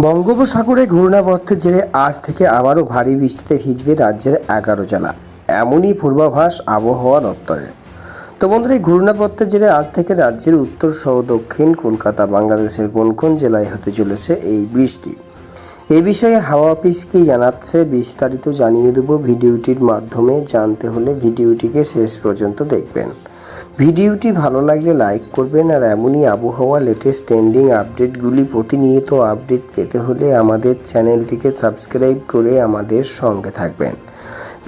বঙ্গোপসাগরে ঘূর্ণাবর্তের জেরে আজ থেকে আবারও ভারী বৃষ্টিতে ভিজবে রাজ্যের 11 জেলা, এমনই পূর্বাভাস আবহাওয়া দপ্তরের। তো বন্ধুরা, এই ঘূর্ণাবর্তের জেরে আজ থেকে রাজ্যের উত্তর সহ দক্ষিণ কলকাতা, বাংলাদেশের কোন কোন জেলায় হতে চলেছে এই বৃষ্টি, এই বিষয়ে হাওয়া অফিস কি জানাচ্ছে বিস্তারিত জানিয়ে দেবো ভিডিওটির মাধ্যমে। জানতে হলে ভিডিওটিকে শেষ পর্যন্ত দেখবেন। ভিডিওটি ভালো লাগলে লাইক করবেন, আর এমনই আবহাওয়া লেটেস্ট ট্রেন্ডিং আপডেটগুলি প্রতিনিয়ত আপডেট পেতে হলে আমাদের চ্যানেলটিকে সাবস্ক্রাইব করে আমাদের সঙ্গে থাকবেন।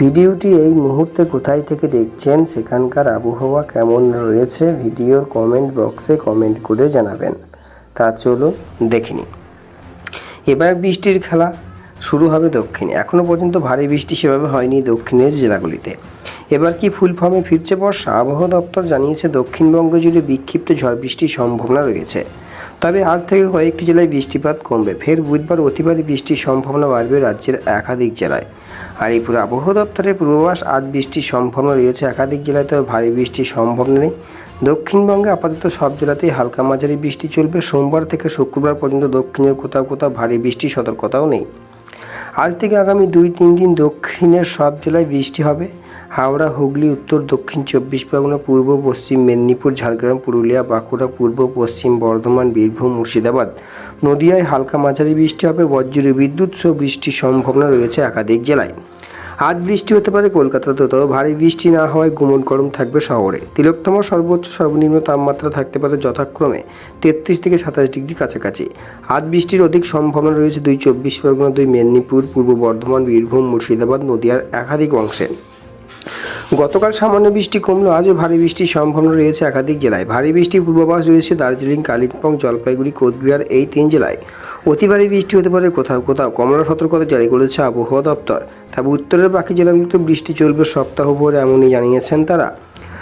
ভিডিওটি এই মুহূর্তে কোথায় থেকে দেখছেন, সেখানকার আবহাওয়া কেমন রয়েছে ভিডিওর কমেন্ট বক্সে কমেন্ট করে জানাবেন। তা চলো দেখে নিই। এবার বৃষ্টির খেলা শুরু হবে দক্ষিণে। এখনও পর্যন্ত ভারী বৃষ্টি সেভাবে হয়নি দক্ষিণের জেলাগুলিতে। এবার কি ফুল ফর্মে ফিরছে বর্ষা? আবহাওয়া দপ্তর জানিয়েছে দক্ষিণবঙ্গ জুড়ে বিক্ষিপ্ত ঝড় বৃষ্টির সম্ভাবনা রয়েছে, তবে আজ থেকে কয়েকটি জেলায় বৃষ্টিপাত কমবে। ফের বুধবার অতি ভারী বৃষ্টির সম্ভাবনা বাড়বে রাজ্যের একাধিক জেলায়। আর এই পুরো আবহাওয়া দপ্তরের পূর্বাভাস, আজ বৃষ্টির সম্ভাবনা রয়েছে একাধিক জেলায়, তবে ভারী বৃষ্টির সম্ভাবনা নেই। দক্ষিণবঙ্গে আপাতত সব জেলাতেই হালকা মাঝারি বৃষ্টি চলবে। সোমবার থেকে শুক্রবার পর্যন্ত দক্ষিণের কোথাও কোথাও ভারী বৃষ্টির সতর্কতাও নেই। আজ থেকে আগামী 2-3 দিন দক্ষিণের সব জেলায় বৃষ্টি হবে। হাওড়া, হুগলি, উত্তর দক্ষিণ 24 পরগনা, পূর্ব পশ্চিম মেদিনীপুর, ঝাড়গ্রাম, পুরুলিয়া, বাঁকুড়া, পূর্ব পশ্চিম বর্ধমান, বীরভূম, মুর্শিদাবাদ, নদিয়ায় হালকা মাঝারি বৃষ্টি হবে। বজ্র বিদ্যুৎ সহ বৃষ্টির সম্ভাবনা রয়েছে একাধিক জেলায়। আজ বৃষ্টি হতে পারে কলকাতাতেও, তবে ভারী বৃষ্টি না হওয়ায় গুমট গরম থাকবে শহরে। তিলোত্তমা সর্বোচ্চ সর্বনিম্ন তাপমাত্রা থাকতে পারে যথাক্রমে 33 থেকে 27 ডিগ্রি কাছাকাছি। আজ বৃষ্টির অধিক সম্ভাবনা রয়েছে 24 পরগনা, 2 মেদিনীপুর, পূর্ব বর্ধমান, বীরভূম, মুর্শিদাবাদ, নদিয়ার একাধিক অংশে। গতকাল সামান্য বৃষ্টি কমলো, আজও ভারী বৃষ্টির সম্ভাবনা রয়েছে একাধিক জেলায়। ভারী বৃষ্টির পূর্বাভাস রয়েছে দার্জিলিং, কালিম্পং, জলপাইগুড়ি, কোচবিহার এই 3 জেলায়। অতি ভারী বৃষ্টি হতে পারে কোথাও কোথাও। কমলা সতর্কতা জারি করেছে আবহাওয়া দপ্তর। তবে উত্তরের বাকি জেলাগুলোতে বৃষ্টি চলবে সপ্তাহভর, এমনই জানিয়েছেন তারা।